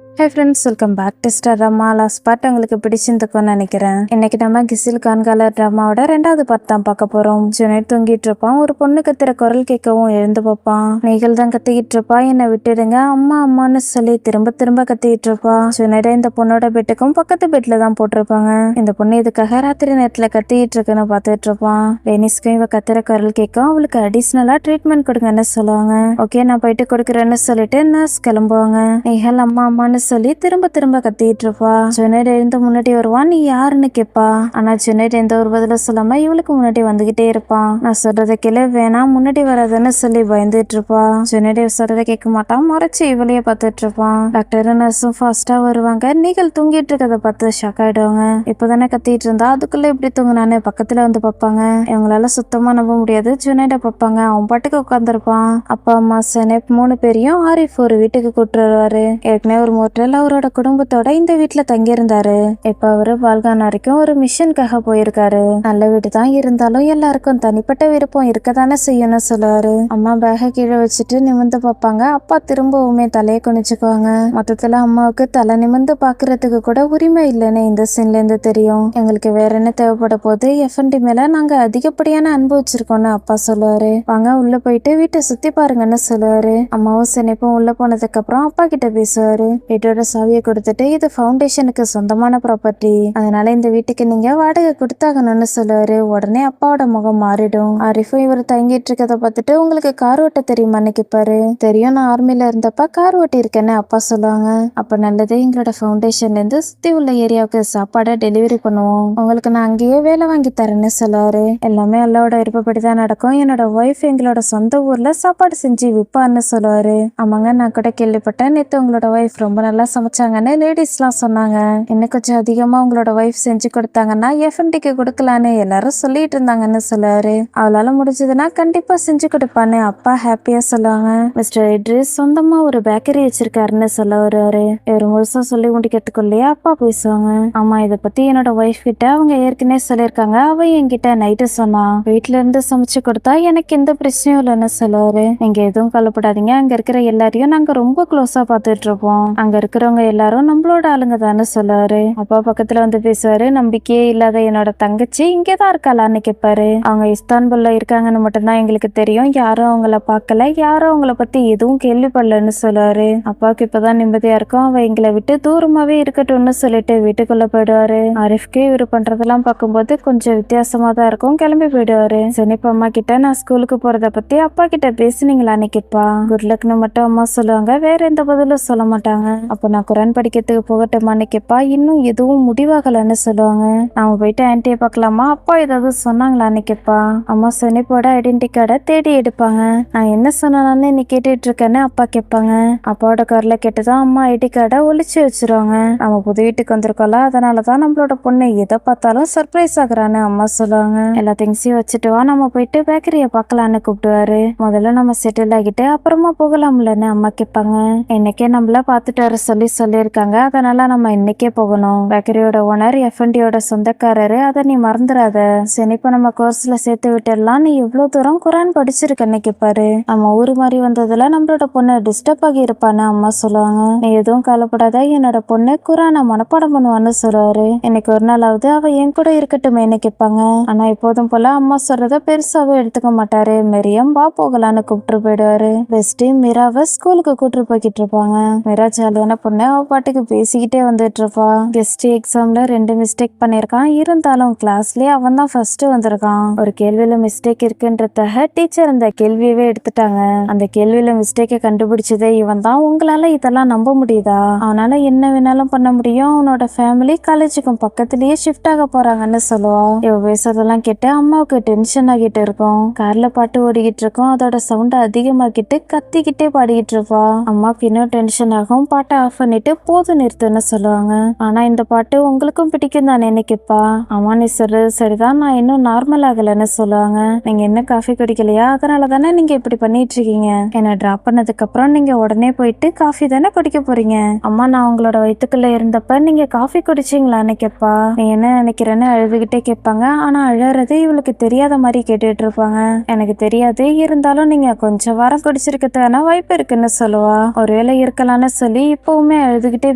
Hey friends, welcome back to star drama. Last part உங்களுக்கு பிடிச்சிருந்துக்கும்னு நினைக்கிறேன். இன்னைக்கு நம்ம கிசில் கான்காலர் ட்ராமாவோட 2வது பார்ட் தான் பார்க்க போறோம். ஜுனைட் தூங்கிட்டு இருப்பான். ஒரு பொண்ணு கத்துற குரல் கேட்கவும் எழுந்து பார்ப்பான். நீகள் தான் கத்திக்கிட்டு இருப்பா, என்னை விட்டுடுங்க அம்மா அம்மான்னு சொல்லி திரும்ப திரும்ப கத்திக்கிட்டு இருப்பா. ஜுனைட இந்த பொண்ணோட பெட்டுக்கும் பக்கத்து பெட்ல தான் போட்டிருப்பாங்க. இந்த பொண்ணு இதுக்காக ராத்திரி நேரத்துல கத்திக்கிட்டு இருக்குன்னு பார்த்துட்டு இருப்பான். வெனிஸ்க்கும் இவ கத்துற குரல் கேட்கும். அவளுக்கு அடிஷ்னலா ட்ரீட்மெண்ட் கொடுங்கன்னு சொல்லுவாங்க. ஓகே, நான் போயிட்டு கொடுக்குறேன்னு சொல்லிட்டு நர்ஸ் கிளம்புவாங்க. நீகள் அம்மா அம்மான்னு சொல்லி திரும்ப திரும்ப கத்திட்டு இருப்பா. ஜுனைட் எழுந்து முன்னாடி வருவான். நீ யாருன்னு கேப்பா. ஆனா ஜுனைட் எந்த ஒரு பதில சொல்லாம இவளுக்கு முன்னாடி வந்துகிட்டே இருப்பான். நான் சொல்றத கேளு, வேணாம் முன்னாடி வராதுன்னு சொல்லி பயந்துட்டு இருப்பா. ஜுனைட் சொல்றத கேட்க மாட்டான். முறைச்சு இவளையே பார்த்துட்டு இருப்பான். டாக்டர் நர்ஸும் ஃபாஸ்டா வருவாங்க. நீகள் தூங்கிட்டு இருக்கத பார்த்து ஷாக் ஆயிடுவாங்க. இப்பதானே கத்திட்டு இருந்தா, அதுக்குள்ள எப்படி தூங்கினானு பக்கத்துல வந்து பார்ப்பாங்க. இவங்களால சுத்தமா நம்ப முடியாது. ஜுனைட பார்ப்பாங்க. அவன் பாட்டுக்கு உட்காந்துருப்பான். அப்பா அம்மா செனப் 3 பேரையும் ஆரிஃப் ஒரு வீட்டுக்கு கூட்டு வருவாரு. ஏற்கனவே ஒரு மோட்டல் அவரோட குடும்பத்தோட இந்த வீட்டுல தங்கியிருந்தாரு. இப்ப அவரு பால்கான் வரைக்கும் ஒரு மிஷனுக்காக போயிருக்காரு. நல்ல வீடு தான் இருந்தாலும் எல்லாருக்கும் தனிப்பட்ட விருப்பம் இருக்கதானே செய்யணும்னு சொல்லுவாரு. அம்மா பேக கீழே வச்சுட்டு நிமிர்ந்து பார்ப்பாங்க. அப்பா திரும்பவுமே தலையை குனிச்சுக்குவாங்க. மொத்தத்துல அம்மாவுக்கு தலை நிமிர்ந்து பாக்குறதுக்கு கூட உரிமை இல்லைன்னு இந்த சீன்ல இருந்து தெரியும். எங்களுக்கு வேற என்ன தேவைப்பட போது, எஃப்என்டி மேல நாங்க அதிகப்படியான அன்பு வச்சிருக்கோம்னு அப்பா சொல்லுவாரு. வாங்க உள்ள போயிட்டு வீட்டை சுத்தி பாருங்கன்னு சொல்லுவாரு. அம்மாவும் செனிப்பும் உள்ள போனதுக்கு அப்புறம் அப்பா கிட்ட பேசுவாரு. வீட்டோட சாவியை கொடுத்துட்டு, இது ஃபவுண்டேஷனுக்கு சொந்தமான ப்ராப்பர்ட்டி, அதனால இந்த வீட்டுக்கு நீங்க வாடகை கொடுத்தாகணும்னு சொல்லுவாரு. உடனே அப்பாவோட முகம் மாறிடும். ஆரிஃபும் இவர் தங்கிட்டு இருக்கத பார்த்துட்டு, உங்களுக்கு கார் ஓட்ட தெரியுமான்னு கேட்பாரு. தெரியும், நான் ஆர்மில இருந்தப்ப கார் ஓட்டி இருக்கேன்னு அப்பா சொல்லுவாங்க. அப்ப நல்லது, எங்களோட ஃபவுண்டேஷன்ல இருந்து சுத்தி உள்ள ஏரியாவுக்கு சாப்பாடை டெலிவரி பண்ணுவோம், உங்களுக்கு நான் அங்கேயே வேலை வாங்கி தரேன்னு சொல்லுவாரு. எல்லாமே அல்லாவோட விருப்பப்படிதான் நடக்கும். என்னோட ஒய்ஃப் எங்களோட சொந்த ஊர்ல சாப்பாடு செஞ்சு விற்பான்னு சொல்லுவாரு. ஆமாங்க, நான் கூட கேள்விப்பட்டேன், நேத்து உங்களோட ஒய்ஃப் ரொம்ப நல்லா சமைச்சாங்கன்னு லேடிஸ்லாம் சொன்னாங்க. இன்னும் கொஞ்சம் அதிகமா உங்களோட ஒய்ஃப் செஞ்சு கொடுத்தாங்கன்னா எஃப்என்டிக்கு கொடுக்கலான்னு எல்லாரும் சொல்லிட்டு இருந்தாங்கன்னு சொல்லுவாரு. அவளால முடிஞ்சதுன்னா கண்டிப்பா செஞ்சு கொடுப்பான்னு அப்பா ஹாப்பியா சொல்லுவாங்க. மிஸ்டர் இட்ரிஸ் சொந்தமா ஒரு பேக்கரி வச்சிருக்காருன்னு சொல்ல வருவாரு. இவர் முழுசா சொல்லி முடிக்கிறதுக்குள்ளேயே அப்பா பேசுவாங்க. ஆமா, இதை பத்தி என்னோட ஒய்ஃப் கிட்ட அவங்க ஏற்கனவே சொல்லியிருக்காங்க. அவ என்கிட்ட நைட்டு சொன்னா, வீட்டுல இருந்து சமைச்சு கொடுத்தா எனக்கு எந்த பிரச்சனையும் இல்லைன்னு சொல்லுவாரு. நீங்க எதுவும் கவலைப்படாதீங்க, அங்க இருக்கிற எல்லாரையும் நாங்க ரொம்ப க்ளோஸா பார்த்துட்டு இருப்போம், அங்க இருக்கிறவங்க எல்லாரும் நம்மளோட ஆளுங்க தானே சொல்லுவாரு. அப்பா பக்கத்துல வந்து பேசுவாரு. நம்பிக்கையே இல்லாத என்னோட தங்கச்சி இங்கேதான் இருக்காளான்னு கேட்பாரு. அவங்க இஸ்தான்புல்ல இருக்காங்கன்னு மட்டும்தான் எங்களுக்கு தெரியும், யாரும் அவங்கள பார்க்கல, யாரும் அவங்கள பத்தி எதுவும் கேள்விப்படலன்னு சொல்லுவாரு. அப்பாவுக்கு இப்பதான் நிம்மதியா இருக்கும். அவ எங்களை விட்டு தூரமாவே இருக்கட்டும்னு சொல்லிட்டு வீட்டுக்குள்ள போயிடுவாரு. ஆரிஃப்க்கு இவரு பண்றதெல்லாம் பார்க்கும்போது கொஞ்சம் வித்தியாசமா தான் இருக்கும். கிளம்பி போயிடுவாரு. செனிப் அம்மா கிட்ட, நான் ஸ்கூலுக்கு போறத பத்தி அப்பா கிட்ட பேசுனீங்களான்னு கேட்பா. குட் லக்னு மட்டும் அம்மா சொல்லுவாங்க. வேற எந்த பதிலும் சொல்ல மாட்டாங்க. அப்ப நான் குரான் படிக்கிறதுக்கு போகட்டுமான்னு கேட்பா. இன்னும் எதுவும் முடிவாகலன்னு சொல்லுவாங்க. நாம போயிட்டு ஆன்டியை பார்க்கலாமா, அப்பா ஏதாவது சொன்னாங்களான்னு கேட்பா. அம்மா செனிப்போட ஐடென்டி கார்டை தேடி எடுப்பாங்க. நான் என்ன சொன்னான்னு நீ கேட்டுட்டு இருக்கேன்னு அப்பா கேட்பாங்க. அப்பாவோட குரலை கேட்டுதான் அம்மா ஐடி கார்டை ஒளிச்சு வச்சிருவாங்க. நம்ம புது வீட்டுக்கு வந்திருக்கோம்ல, அதனாலதான் நம்மளோட பொண்ணு எதை பார்த்தாலும் சர்ப்ரைஸ் ஆகுறான்னு அம்மா சொல்லுவாங்க. எல்லா திங்ஸையும் வச்சுட்டு வா, நம்ம போயிட்டு பேக்கரியை பார்க்கலான்னு கூப்பிடுவாரு. முதல்ல நம்ம செட்டில் ஆகிட்டு அப்புறமா போகலாம்லன்னு அம்மா கேட்பாங்க. இன்னைக்கே நம்மள பார்த்துட்டு வர சொல்லியிருக்காங்க, அதனால நம்ம இன்னைக்கே போகணும். பேக்கரியோட ஓனர் எஃப்என்டியோட சொந்தக்காரரு, அதை நீ மறந்துடாத. சரி, இப்ப நம்ம கோர்ஸ்ல சேர்த்து விட்டுடலாம். நீ எவ்வளவு தூரம் குரான் படிச்சிருக்கன்னு கேட்பாரு. நம்ம ஊரு மாதிரி வந்ததுல நம்மளோட பொண்ணு டிஸ்டர்ப் ஆகி இருப்பான்னு அம்மா சொல்லுவாங்க. நீ எதுவும் கவலைப்படாத, என்னோட பொண்ணு குரானை மனப்பாடம் பண்ணுவான்னு சொல்லுவாரு. இன்னைக்கு ஒரு நாளாவது அவ என் கூட இருக்கட்டுமேன்னு கேட்பாங்க. ஆனா எப்போதும் போல அம்மா சொல்றத பெருசாவே எடுத்துக்க மாட்டாரு. மெரியம் வா போகலான்னு கூப்பிட்டு போயிடுவாரு. பெஸ்டி மிராவை ஸ்கூலுக்கு கூட்டு போய்கிட்டு இருப்பாங்க. மிரா ஜாலியான பொண்ணு, அவ பாட்டுக்கு பேசிக்கிட்டே வந்துட்டு இருப்பா. கெஸ்ட் எக்ஸாம்ல 2 மிஸ்டேக் பண்ணிருக்கான். இருந்தாலும் கிளாஸ்லயே அவன் தான் ஃபர்ஸ்ட் வந்திருக்கான். ஒரு கேள்வியில மிஸ்டேக் இருக்குன்றதாக டீச்சர் அந்த கேள்வியவே எடுத்துட்டாங்க. அந்த கேள்வியில மிஸ்டேக்கை கண்டுபிடிச்சதே இவன் தான். உங்களால இதெல்லாம் நம்ப முடியுதா? அவனால என்ன வேணாலும் பண்ண முடியும். அவனோட ஃபேமிலி காலேஜுக்கும் பக்கத்துலயே ஷிஃப்ட் ஆக போறாங்கன்னு சொல்லுவா. இவ பேசுறதெல்லாம் கேட்டு அம்மாவுக்கு டென்ஷன் ஆகிட்டு இருக்கும். கார்ல பாட்டு ஓடிக்கிட்டு இருக்கும். அதோட சவுண்ட் அதிகமாக்கிட்டு கத்திக்கிட்டே பாடிக்கிட்டு இருப்பா. அம்மாவுக்கு இன்னும் டென்ஷன் ஆகும். பாட்டை ஆஃப் பண்ணிட்டு போது நிறுத்துன்னு சொல்லுவாங்க. ஆனா இந்த பாட்டு உங்களுக்கும் பிடிக்கும் தானே கேட்பா. அம்மா நீ சொல்றது சரிதான், நான் இன்னும் நார்மல் ஆகலன்னு சொல்லுவாங்க. நீங்க என்ன காஃபி குடிக்கலையா, அதனால தானே நீங்க இப்படி பண்ணிட்டு இருக்கீங்க. என்ன டிராப் பண்ணதுக்கு அப்புறம் நீங்க உடனே போயிட்டு காஃபி தானே குடிக்க போறீங்க. அம்மா, நான் உங்களோட வயிற்றுக்குள்ள இருந்தப்ப நீங்க காஃபி குடிச்சீங்களான்னு கேட்பா. நீ என்ன நினைக்கிறேன்னு அழுதுகிட்டே கேட்பாங்க. ஆனா அழறது இவளுக்கு தெரியாத மாதிரி கேட்டுட்டு இருப்பாங்க. எனக்கு தெரியாது, இருந்தாலும் நீங்க கொஞ்சம் வாரம் குடிச்சிருக்கிறதுக்கான வாய்ப்பு இருக்குன்னு சொல்லுவா. ஒருவேளை இருக்கலாம்னு சொல்லி இப்பவுமே அழுதுகிட்டே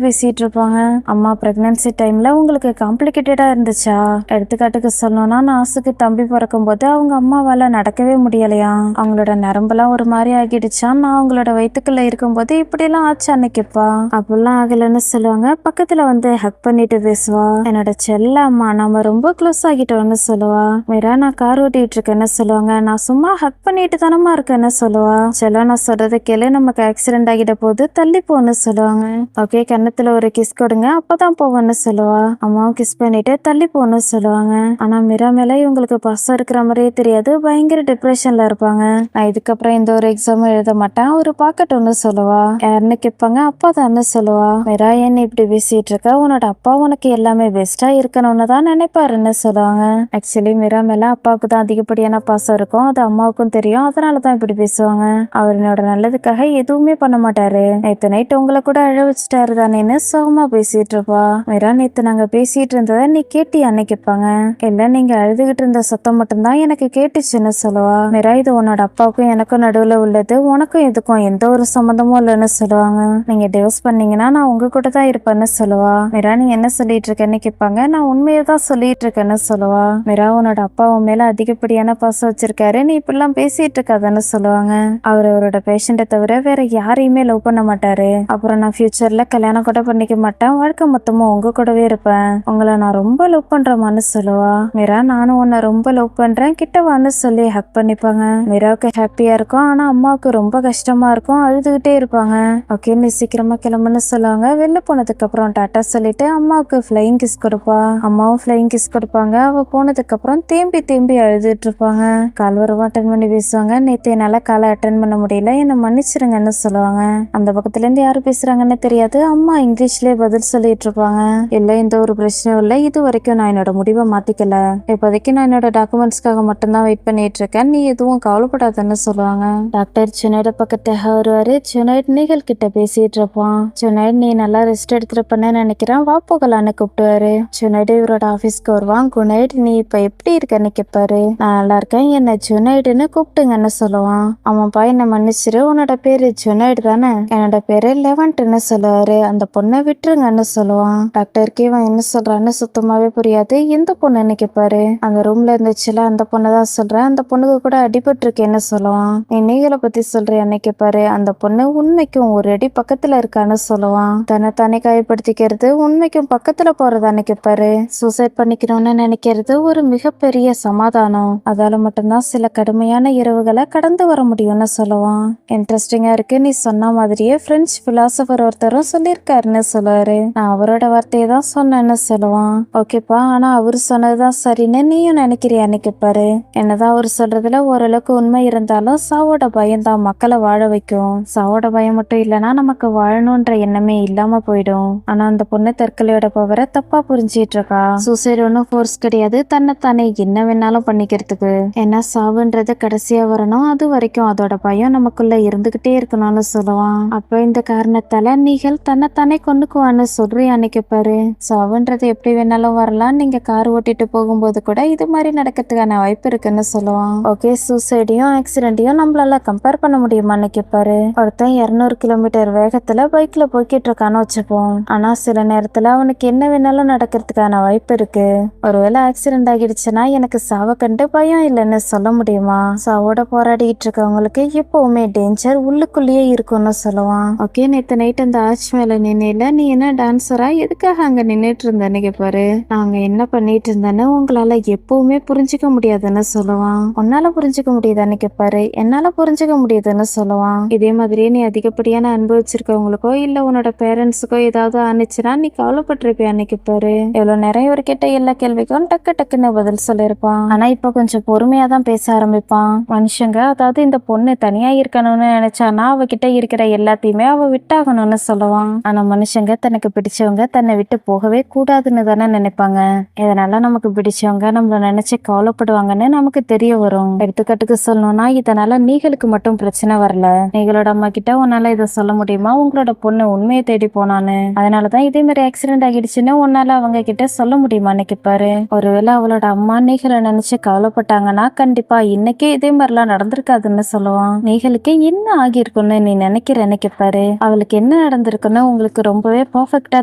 பேசிட்டு இருப்பாங்க. அம்மா பிரெக்னன்சி டைம்ல உங்களுக்கு காம்ப்ளிகேட்டடா இருந்துச்சா? எடுத்துக்காட்டுக்கு சொல்லணும்னா நாசுக்கு தம்பி பிறக்கும் போது அவங்க அம்மாவால நடக்கவே முடியலையா, அவங்களோட நரம்பெல்லாம் ஒரு மாதிரி ஆகிடுச்சா. நான் அவங்களோட வயிற்றுக்குள்ள இருக்கும்போது இப்படி எல்லாம் ஆச்சு அன்னைக்குப்பா. அப்படிலாம் ஆகலன்னு சொல்லுவாங்க. பக்கத்துல வந்து ஹக் பண்ணிட்டு பேசுவா. என்னோட செல்ல அம்மா, நம்ம ரொம்ப க்ளோஸ் ஆகிட்டோம்னு சொல்லுவா. மீரா, நான் கார் ஓட்டிட்டு இருக்கேன்னு சொல்லுவாங்க. நான் சும்மா ஹக் பண்ணிட்டு தானமா இருக்கேன்னு சொல்லுவா. செல்லம், நான் சொல்றதை கேளு, நமக்கு ஆக்சிடென்ட் ஆகிட்ட போது தள்ளி போன்னு சொல்லுவாங்க. ஓகே, கன்னத்துல ஒரு கிஸ் கொடுங்க, அப்பதான் போவேன்னு சொல்லுவா. அம்மாவும் கிஸ் பண்ணிட்டு தள்ளி போன்னு சொல்லுவாங்க. ஆனா மீரா மேல இவங்களுக்கு பாசம் இருக்கிற மாதிரியே தெரியாது. பயங்கர டிப்ரெஷன்ல இருப்பாங்க. நான் இதுக்கப்புறம் இந்த ஒரு எக்ஸாமும் எழுத மாட்டேன், அவரு பாக்கட்டும்னு சொல்லுவா. யாருன்னு கேட்பாங்க. அப்பா தான்னு சொல்லுவா. மீரா, என்ன இப்படி பேசிட்டு இருக்க? உன்னோட அப்பா உனக்கு எல்லாமே பெஸ்டா இருக்கணும்னு தான் நினைப்பாருன்னு சொல்லுவாங்க. ஆக்சுவலி மீரா மேல அப்பாவுக்கு தான் அதிகப்படியான பாசம் இருக்கும், அது அம்மாவுக்கும் தெரியும். அதனாலதான் இப்படி பேசுவாங்க. அவர் என்னோட நல்லதுக்காக எதுவுமே பண்ண மாட்டாரு. நேத்து நைட் உங்களை கூட அழ வச்சுட்டாரு தானேன்னு சோகமா பேசிட்டு இருப்பா. மீரா, நேத்து நாங்க பேசிட்டு இருந்ததை நீ கேட்டியான்னு கேட்பாங்க. இல்ல, நீங்க அழுதுகிட்டு இருந்த சத்தம் மட்டும்தான் எனக்கு கேட்டுச்சுன்னு சொல்லுவா. மீரா, இது உன்னோட அப்பாவுக்கும் எனக்கும் நடுவுல உள்ளது, உனக்கும் இதுக்கும் எந்த ஒரு சம்மந்தமும் இல்லைன்னு சொல்லுவாங்க. நீங்க டிவோர்ஸ் பண்ணீங்கன்னா நான் உங்க கூட தான் இருப்பேன்னு சொல்லுவா. மீரா, நீ என்ன சொல்லிட்டு இருக்கேன்னு கேட்பாங்க. நான் உண்மையை தான் சொல்லிட்டு இருக்கேன்னு சொல்லுவா. மீரா, உன்னோட அப்பா உன் மேல அதிகப்படியான பாசம் வச்சிருக்காரு, நீ இப்படிலாம் பேசிட்டு இருக்காதுன்னு சொல்லுவாங்க. அவர் அவரோட பேஷண்ட்டை தவிர வேற யாரையுமே லவ் பண்ண மாட்டாரு. அப்புறம் நான் ஃபியூச்சர்ல கல்யாணம் கூட பண்ணிக்க மாட்டேன், வாழ்க்கை மொத்தமும் உங்க கூடவே இருப்பேன், உங்களை நான் ரொம்ப லவ் பண்றேன்னு சொல்லுவா. மீரா, நானும் உன்னை ரொம்ப லவ் பண்றேன், கிட்ட வான்னு சொல்லி ஹக் பண்ணிப்பாங்க. மீராவுக்கு ஹாப்பியா இருக்கும், ஆனா அம்மாவுக்கு ரொம்ப கஷ்டமா இருக்கும், அழுதுகிட்டே இருப்பாங்க. ஓகே, நீ சீக்கிரமா கிளம்புன்னு சொல்லுவாங்க. வெளில போனதுக்கு அப்புறம் டாட்டா சொல்லிட்டு அம்மாவுக்கு ஃபிளைங் கிஸ் கொடுப்பா. அம்மாவும் ஃபிளைங் கிஸ் கொடுப்பாங்க. அவ போனதுக்கு அப்புறம் தேம்பி தேம்பி அழுதுட்டு இருப்பாங்க. கால் வரவும் அட்டன் பண்ணி பேசுவாங்க. நேத்து என்னால காலை அட்டன் பண்ண முடியல, என்னை மன்னிச்சிருங்கன்னு சொல்லுவாங்க. அந்த பக்கத்துல இருந்து யாரு பேசுறாங்கன்னு தெரியாது. அம்மா இங்கிலீஷ்லயே பதில் சொல்லிட்டு இருப்பாங்க. இல்ல, இந்த ஒரு பிரச்சனையும் இல்ல, இது வரைக்கும் நான் என்னோட முடிவை மாத்திக்கல, இப்போதைக்கு நான் என்னோட டாக்குமெண்ட்ஸ்க்காக மட்டும்தான் வெயிட் பண்ணிட்டு இருக்கேன், நீ எதுவும் கவலைப்படாதன்னு சொல்லுவாங்க. டாக்டர் ஜுனைட பக்கத்துல வருவாரு. ஜுனைட் நீகல் கிட்ட பேசிட்டு இருப்பான். ஜுனைட், நீ நல்லா ரெஸ்ட் எடுத்துருப்பேன்னு நினைக்கிறேன், வா போகலான்னு கூப்பிட்டுவாரு. ஜுனைடு இவரோட ஆபீஸ்க்கு வருவான். குனைட், நீ இப்ப எப்படி இருக்கன்னு கேட்பாரு. நான் நல்லா இருக்கேன், என்ன ஜுனைடுன்னு கூப்பிட்டுங்கன்னு சொல்லுவான். ஆமாப்பா, என்ன மன்னிச்சிரு, உன்னோட பேரு ஜுனைடு தானே? என்னோட பேரு லெவன்ட்னு சொல்லுவாரு. அந்த பொண்ணை விட்டுருங்கன்னு சொல்லுவான். டாக்டருக்கு இவன் என்ன சொல்றான்னு சுத்தமாவே புரியாது. எந்த பொண்ணுன்னு கேட்பாரு. அந்த ரூம்ல இருந்துச்சுல, அந்த பொண்ணு தான் சொல்றேன், அந்த பொண்ணுக்கு கூட அடிபட்டிருக்கேன்னு சொல்லுவான். நீ நீகளை பத்தி சொல்றியான்னு கேட்பாரு. அந்த பொண்ணு உண்மைக்கும் ஒரு அடி பக்கத்துல இருக்கான்னு சொல்லுவான். தன்னை காயப்படுத்திக்கிறது உண்மைக்கும் பக்கத்துல போறதான்னு கேட்பாரு. சூசைட் பண்ணிக்கணும்னு நினைக்கிறது ஒரு மிகப்பெரிய சமாதானம், அதால மட்டும்தான் சில கடுமையான இரவுகளை கடந்து வர முடியும்னு சொல்லுவான். இன்ட்ரெஸ்டிங்கா இருக்கு, நீ சொன்ன மாதிரியே பிரெஞ்சு பிலாசபர் ஒருத்தரும் சொல்லியிருக்காருன்னு சொல்லுவாரு. நான் அவரோட வார்த்தையை தான் சொன்னேன்னு சொல்லுவான். ஓகேப்பா, ஆனா அவரு சொன்னதுதான் சரின்னு நீயும் நினைக்கிறியான்னு கேட்பாரு. என்னதான் அவர் சொல்றதுல ஓரளவுக்கு உண்மை இருந்தாலும் சாவோட பயம் தான் மக்களை வாழ வைக்கும். சாவோட பயம் மட்டும் இல்லைன்னா நமக்கு வாழணும்ன்ற எண்ணமே இல்லாம போயிடும். ஆனா அந்த பொண்ணு தற்கொலையோட பவரை தப்பா புரிஞ்சிட்டு இருக்கா. சூசைட் ஒன்னும் ஃபோர்ஸ் கிடையாது, தன்னைத்தானே என்ன வேணாலும் பண்ணிக்கிறதுக்கு. ஏன்னா சாவுன்றது கடைசியா வரணும், அது வரைக்கும் அதோட பயம் நமக்குள்ள இருந்துகிட்டே இருக்கணும்னு சொல்லுவான். அப்ப இந்த காரணத்தால நீகள் தன்னைத்தானே கொண்டுக்குவான்னு சொல்றியான்னு கேட்பாரு. சாவுன்றது எப்படி வேணாலும் வரலாம், நீங்க கார் ஓட்டிட்டு போகும்போது கூட இது மாதிரி நடக்கிறதுக்கான வாய்ப்பு இருக்குன்னு சொல்லுவான். ஓகே, சூசைடையும் ஆக்சிடென்ட்டையும் நம்மளால கம்பேர் பண்ண முடியுமான்னு கேட்பாரு. ஒருத்தன் 200 கிலோமீட்டர் வேகத்துல பைக்ல போய்கிட்டு இருக்கான்னு வச்சுப்போம். ஆனா சில நேரத்துல அவனுக்கு என்ன வேணாலும் நடக்கிறதுக்கான வாய்ப்பு இருக்கு. ஒருவேளை ஆக்சிடென்ட் ஆகிடுச்சுன்னா எனக்கு சாவை கண்டு பயம் இல்லைன்னு சொல்ல முடியுமா? சாவோட போராடிட்டு இருக்கவங்களுக்கு எப்பவுமே டேஞ்சர் உள்ளுக்குள்ளேயே இருக்கும்னு சொல்லுவான். ஓகே, நேத்து நைட் அந்த ஆர்ச் மேல நின்னையில நீ என்ன டான்ஸரா, எதுக்காக அங்க நின்னுட்டு இருந்தேன்னு கேட்பாரு. நாங்க என்ன பண்ணிட்டு இருந்தேன்னு உங்களால எப்பவுமே புரிஞ்சுக்க முடியாதுன்னு சொல்லுவான். உன்னால புரிஞ்சுக்க முடியுதான்னு கேட்பாரு. என்னால புரிஞ்சுக்க முடியுதுன்னு சொல்லுவான். இதே மாதிரியே நீ அதிகப்படியான அனுபவிச்சிருக்கவங்களுக்கோ இல்ல உன்னோட பேரண்ட்ஸுக்கோ ஏதாவது ஆனிச்சுன்னா நீ கவலைப்பட்டிருப்பியான்னு கேட்பாரு. எவ்வளவு நேரம் இவர் கேட்ட எல்லா கேள்விக்கும் டக்கு டக்குன்னு பதில் சொல்லிருப்பான். ஆனா இப்ப கொஞ்சம் பொறுமையா தான் பேச ஆரம்பிப்பான். மனுஷங்க, அதாவது இந்த பொண்ணு தனியா இருக்கணும்னு நினைச்சானா அவகிட்ட இருக்கிற எல்லாத்தையுமே அவ விட்டாகணும்னு சொல்லுவான். ஆனா மனுஷங்க தனக்கு பிடிச்சவங்க தன்னை விட்டு போகவே கூடாதுன்னு தானே நினைப்பாங்க. இதனால நமக்கு பிடிச்சவங்க நம்மள நினைச்சு கவலைப்படுவாங்கன்னு நமக்கு தெரிய வரும். எடுத்துக்காட்டுக்கு சொல்லணும்னா, இதனால நீகளுக்கு மட்டும் பிரச்சனை வரல, நீங்களோட அம்மா கிட்ட உன்னால இதை சொல்ல முடியுமா, உங்களோட பொண்ணு உண்மையை தேடி போனான்னு, அதனாலதான் இதே மாதிரி ஆக்சிடென்ட் ஆகிடுச்சுன்னு உன்னால அவங்க கிட்ட சொல்ல முடியுமான்னு கேட்பாரு. ஒருவேளை அவளோட அம்மா நீகளை நினைச்சு கவலைப்பட்டாங்கன்னா கண்டிப்பா இன்னைக்கே இதே மாதிரிலாம் நடந்திருக்காதுன்னு சொல்லுவான். நீகளுக்கு என்ன ஆகியிருக்குன்னு நீ நினைக்கிறேன்னு கேட்பாரு. அவளுக்கு அன்னைக்கு என்ன நடந்திருக்குன்னு உங்களுக்கு ரொம்பவே பர்ஃபெக்டா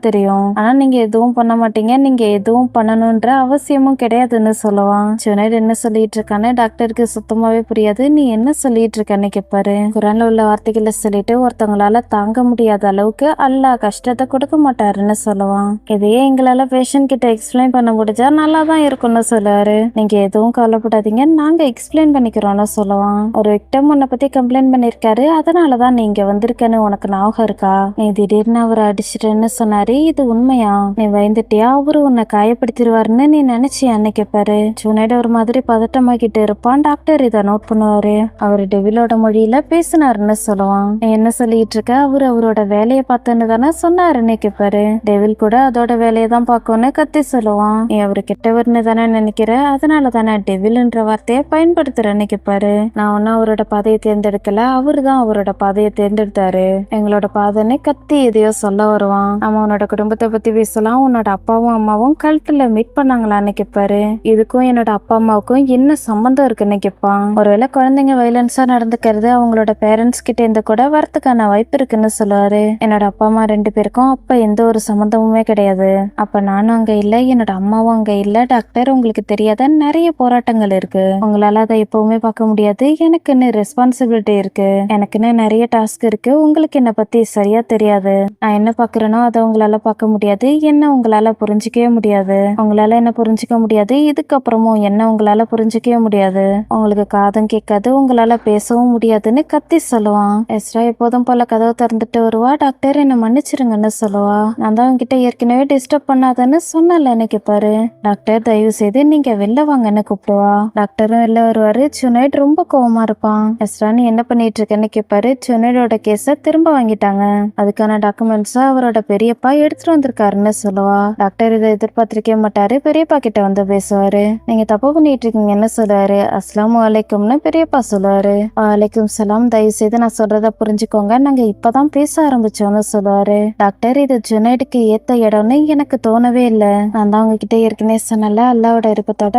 தெரியும். ஆனா நீங்க எதுவும் பண்ண மாட்டீங்க, நீங்க எதுவும் பண்ணணும்ன்ற அவசியமும் கிடையாதுன்னு சொல்லுவான். ஜுனைட் என்ன சொல்லிட்டு இருக்கான்னு டாக்டருக்கு சுத்தமாவே புரியாது. நீ என்ன சொல்லிட்டு இருக்கன்னு கேட்பாரு. குரான்ல உள்ள வார்த்தைகளை சொல்லிட்டு ஒருத்தவங்களால தாங்க முடியாத அளவுக்கு அல்லாஹ் கஷ்டத்தை கொடுக்க மாட்டாருன்னு சொல்லுவான். இதையே எங்களால பேஷண்ட் கிட்ட எக்ஸ்பிளைன் பண்ண முடிஞ்சா நல்லா தான் இருக்கும்னு சொல்லுவாரு. நீங்க எதுவும் கவலைப்படாதீங்க, நாங்க எக்ஸ்பிளைன் பண்ணிக்கிறோம்னு சொல்லுவான். ஒரு விக்டம் உன்னை பத்தி கம்ப்ளைண்ட் பண்ணிருக்காரு, அதனாலதான் நீங்க வந்திருக்கன்னு உனக்கு ஞாபகம் இருக்கா? நீ திடீர்னு அவரை அடிச்சிட்டேன்னு சொன்னாரு, இது உண்மையா? நீ பயந்துட்டியா அவரு உன்னை காயப்படுத்திடுவாருன்னு நீ நினைச்சியான்னு கேட்பாரு. ஜுனைட் ஒரு மாதிரி பதட்டமாக்கிட்டு இருப்பான். டாக்டர் இதை நோட் பண்ணுவாரு. அவர் டெவிலோட மொழியில பேசினாருன்னு சொல்லுவான். நீ என்ன சொல்லிட்டு இருக்க? அவரு அவரோட வேலையை பார்த்தேன்னு தானே சொன்னாருன்னு கேட்பாரு. டெவில் கூட அதோட வேலையை தான் பார்க்கணும்னு கத்தி சொல்லுவான். நீ அவரு கெட்டவர்னு தானே நினைக்கிற, அதனால தானே டெவில்ன்ற வார்த்தையை பயன்படுத்துறேன்னு கேட்பாரு. நான் ஒன்னும் அவரோட பாதையை தேர்ந்தெடுக்கல, அவரு தான் அவரோட பாதையை தேர்ந்தெடுத்தாரு. எங்களோட பாதைன்னு கத்தி எதையோ சொல்ல வருவான். நம்ம உன்னோட குடும்பத்தை பத்தி பேசலாம். உன்னோட அப்பாவும் அம்மாவும் கல்ட்டுல மீட் பண்ணாங்களான்னு கேட்பாரு. இதுக்கும் என்னோட அப்பா அம்மாவுக்கும் என்ன சம்பந்தம் இருக்குன்னு கேட்பான். ஒருவேளை குழந்தைங்க வயலன்ஸா நடந்துக்கிறது அவங்களோட பேரண்ட்ஸ் கிட்ட இருந்து கூட வரத்துக்கான வாய்ப்பு இருக்குன்னு சொல்லுவாரு. என்னோட அப்பா அம்மா 2 பேருக்கும் அப்ப எந்த ஒரு சம்பந்தமுமே கிடையாது. அப்ப நானும் அங்க இல்ல, என்னோட அம்மாவும் அங்க இல்ல. டாக்டர், உங்களுக்கு தெரியாத நிறைய போராட்டங்கள் இருக்கு. உங்களால அதை எப்பவுமே பார்க்க முடியாது. எனக்குன்னு ரெஸ்பான்சிபிலிட்டி இருக்கு, எனக்குன்னு நிறைய டாஸ்க் இருக்கு. உங்களுக்கு என்ன பத்தி சரியா தெரியாது. நான் என்ன பாக்குறேனோ அதை உங்களால பார்க்க முடியாது. என்ன உங்களால புரிஞ்சிக்கவே முடியாது. உங்களால என்ன புரிஞ்சிக்க முடியாது. இதுக்கப்புறமும் என்ன உங்களால புரிஞ்சிக்கவே முடியாது. உங்களுக்கு காதும் கேட்காது, உங்களால பேசவும் முடியாதுன்னு கத்தி சொல்லுவான். எஸ்ரா எப்போதும் போல கதவை திறந்துட்டு வருவா. டாக்டர், என்ன மன்னிச்சிருங்கன்னு சொல்லுவா. நான் தான் உங்ககிட்ட ஏற்கனவே டிஸ்டர்ப் பண்ணாதன்னு சொன்னலன்னு கேட்பாரு. டாக்டர், தயவு செய்து நீங்க வெளில வாங்கன்னு கூப்பிடுவா. டாக்டரும் வெளில வருவாரு. ஜுனைட் ரொம்ப கோவமா இருப்பான். எஸ்ரா, நீ என்ன பண்ணிட்டு இருக்கன்னு கேட்பாரு. ஜுனைடோட கேஸ திரும்ப வாங்கிட்டாங்க, அதுக்கான டாக்குமெண்ட்ஸ் அவரோட பெரியப்பா எடுத்துட்டு வந்திருக்காருன்னு சொல்லுவா. டாக்டர் இதை எதிர்பார்த்திருக்கவே மாட்டாரு. பெரியப்பா கிட்ட வந்து பேசுவாரு. நீங்க தப்பு பண்ணிட்டு இருக்கீங்கன்னு சொல்லுவாரு. அஸ்ஸலாமு அலைக்கும்னு பெரியப்பா சொல்லுவாரு. வலைக்கும் சலாம், தயவு செய்து நான் சொல்றத புரிஞ்சுக்கோங்க, நாங்க இப்பதான் பேச ஆரம்பிச்சோம்னு சொல்லுவாரு. டாக்டர், இது ஜுனைடுக்கு ஏத்த இடம்னு எனக்கு தோணவே இல்லை. நான் தான் உங்ககிட்ட ஏற்கனவே சொன்னல, அல்லாவோட இருப்பத்தோட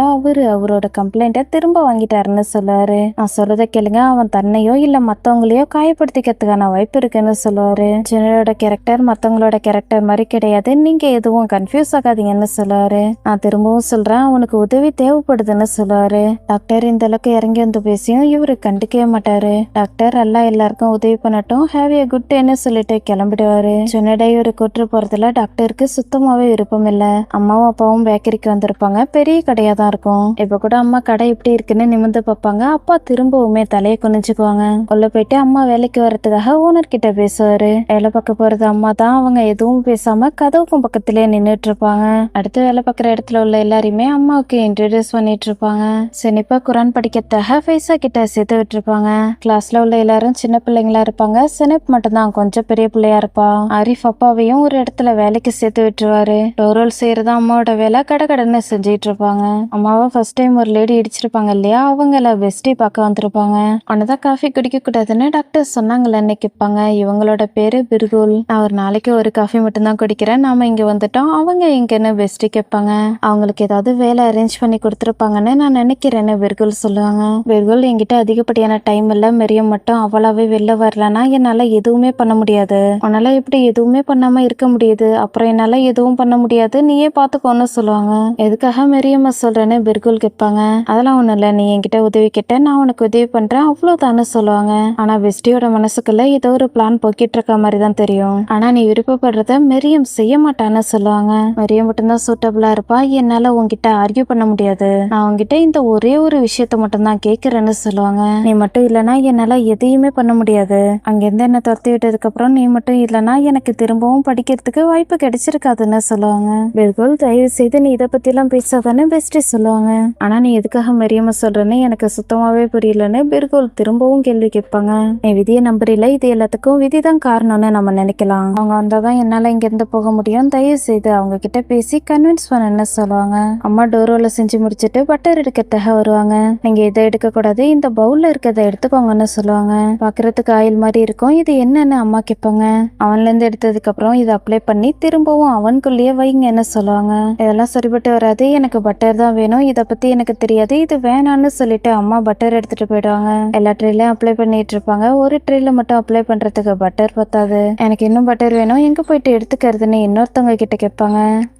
அவரோட கம்ப்ளைண்ட்டை திரும்ப வாங்கிட்டாருன்னு சொல்லுவாரு. நான் சொல்றத கேளுங்க, அவன் தன்னையோ இல்ல மத்தவங்களையோ காயப்படுத்திக்கிறதுக்கான வாய்ப்பு இருக்குன்னு சொல்லுவாரு. ஜுனைடோட கேரக்டர் மத்தவங்களோட கேரக்டர் மாதிரி கிடையாது, நீங்க எதுவும் கன்ஃபியூஸ் ஆகாதீங்கன்னு சொல்லுவாரு. நான் திரும்பவும் சொல்றேன், அவனுக்கு உதவி தேவைப்படுதுன்னு சொல்லுவாரு. டாக்டர் இந்த அளவுக்கு இறங்கி வந்து பேசியும் இவரு கண்டுக்கவே மாட்டாரு. டாக்டர், எல்லாம் எல்லாருக்கும் உதவி பண்ணட்டும், ஹேவ் ஏ குட் டேன்னு சொல்லிட்டு கிளம்பிடுவாரு. ஜுனைடை இவரு கூட்டு போறதுல டாக்டருக்கு சுத்தமாவே விருப்பம் இல்ல. அம்மாவும் அப்பாவும் பேக்கரிக்கு வந்திருப்பாங்க. பெரிய கடையா தான் இருக்கும். இப்ப கூட அம்மா கடை எப்படி இருக்குன்னு நிமிர்ந்து பார்ப்பாங்க. அப்பா திரும்பவுமே தலையை குனிஞ்சுக்குவாங்க. உள்ள போயிட்டு அம்மா வேலைக்கு வர்றதுக்காக ஓனர் கிட்ட பேசுவாரு. வேலை பார்க்க போறது அம்மா தான். அவங்க எதுவும் பேசாம கதவுக்கும் பக்கத்திலே நின்னுட்டு இருப்பாங்க. அடுத்து வேலை பார்க்குற இடத்துல உள்ள எல்லாரையுமே அம்மாவுக்கு இன்ட்ரடியூஸ் பண்ணிட்டு இருப்பாங்க. செனிப்பா குரான் படிக்கிறதாக ஃபைசா கிட்ட சேர்த்து விட்டுருப்பாங்க. கிளாஸ்ல உள்ள எல்லாரும் சின்ன பிள்ளைங்களா இருப்பாங்க. செனப் மட்டும் தான் கொஞ்சம் பெரிய பிள்ளையா இருப்பா. ஆரிஃப் அப்பாவையும் ஒரு இடத்துல வேலைக்கு சேர்த்து விட்டுருவாரு. டோரோல் செய்யறதா அம்மாவோட வேலை. கடகடன்னு செஞ்சிட்டு இருப்பாங்க. அம்மாவை ஃபர்ஸ்ட் டைம் ஒரு லேடி இடிச்சிருப்பாங்க இல்லையா, அவங்கள பெஸ்டி பார்க்க வந்திருப்பாங்க. அவனதான் காஃபி குடிக்க கூடாதுன்னு டாக்டர் சொன்னாங்கன்னு கேட்பாங்க. இவங்களோட பேரு பிர்குல். நான் ஒரு நாளைக்கு ஒரு காஃபி மட்டும் தான் குடிக்கிறேன், நாம இங்க வந்துட்டோம், அவங்க இங்கன்னு பெஸ்டி கேட்பாங்க. அவங்களுக்கு ஏதாவது வேலை அரேஞ்ச் பண்ணி கொடுத்துருப்பாங்கன்னு நான் நினைக்கிறேன்னு பிர்குல் சொல்லுவாங்க. பிர்குல், என்கிட்ட அதிகப்படியான டைம் இல்ல, மெரியம் மட்டும் அவளாவே வெளில வரலன்னா என்னால எதுவுமே பண்ண முடியாது. உன்னால எப்படி எதுவுமே பண்ணாம இருக்க முடியுது? அப்புறம் என்னால எதுவும் பண்ண முடியாது, நீயே பாத்துக்கோன்னு சொல்லுவாங்க. எதுக்காக மெரியம்மா சொல்றேன்னு பிர்குல் கேட்பாங்க. அதெல்லாம் ஒண்ணும் இல்ல, நீ என்கிட்ட உதவி கேட்ட, நான் உனக்கு உதவி பண்றேன், அவ்வளவுதான்னு சொல்லுவாங்க. ஆனா பெஸ்டியோட மனசுக்குள்ள ஏதோ ஒரு பிளான் போக்கிட்டு இருக்க மாதிரி தான் தெரியும். ஆனா நீ விருப்பப்படுறத மெரியம் செய்ய மாட்டான்னு சொல்லுவாங்க. மெரியம் மட்டும்தான் சூட்டபிளா இருப்பா, என்னால உன்கிட்ட ஆர்கியூ பண்ண முடியாது. நான் உன்கிட்ட இந்த ஒரே ஒரு விஷயத்த மட்டும் தான் கேட்கறேன்னு சொல்லுவாங்க. நீ மட்டும் இல்லனா என்னால எதையுமே பண்ண முடியாது. அங்கிருந்து என்ன துரத்தி விட்டதுக்கு அப்புறம் நீ மட்டும் இல்லனா எனக்கு திரும்பவும் படிக்கிறதுக்கு வாய்ப்பு கிடைச்சிருக்காதுன்னு சொல்லுவாங்க. பிர்குல், தயவு செய்து நீ இதை பத்தி எல்லாம் பேசாதானே பெஸ்டி சொல்லுவாங்க. ஆனா நீ எதுக்காக மெரியம்மா சொல்றேன்னு எனக்கு சுத்தமாவே புரியலன்னு பிர்குல் திரும்பவும் கேள்வி கேட்பாங்க. நீ விதியை நம்புறீல, இது எல்லாத்துக்கும் விதிதான் காரணம்னு நம்ம நினைக்கலாம். அவங்க வந்தாதான் என்னால இங்க இருந்து போக முடியும், தயவு செய்து அவங்க கிட்ட பேசி கன்வின்ஸ் பண்ணன்னு சொல்லுவாங்க. அம்மா டோரோல செஞ்சு முடிச்சுட்டு பட்டர் எடுக்கிறதுக்காக வருவாங்க. நீங்க இதை எடுக்க கூடாது, இந்த பவுல்ல இருக்கிறத எடுத்துக்கோங்கன்னு சொல்லுவாங்க. பாக்குறதுக்கு ஆயில் மாதிரி இருக்கும், இது என்னன்னு அம்மா கேட்பாங்க. அவன்ல இருந்து எடுத்ததுக்கு அப்புறம் இதை அப்ளை பண்ணி திரும்பவும் அவனுக்குள்ளேயே வைங்கன்னு சொல்லுவாங்க. இதெல்லாம் சரிபட்டு வராது, எனக்கு பட்டர் தான் வேணும், இதை பத்தி எனக்கு தெரியாது, இது வேணான்னு சொல்லிட்டு அம்மா பட்டர் எடுத்துட்டு போயிடுவாங்க. எல்லா ட்ரேலையும் அப்ளை பண்ணிட்டு இருப்பாங்க. ஒரு ட்ரேல மட்டும் அப்ளை பண்றதுக்கு பட்டர் பத்தாது, எனக்கு இன்னும் பட்டர் வேணும், எங்க போயிட்டு எடுத்துக்கிறதுன்னு இன்னொருத்தவங்க கிட்ட கேட்பாங்க.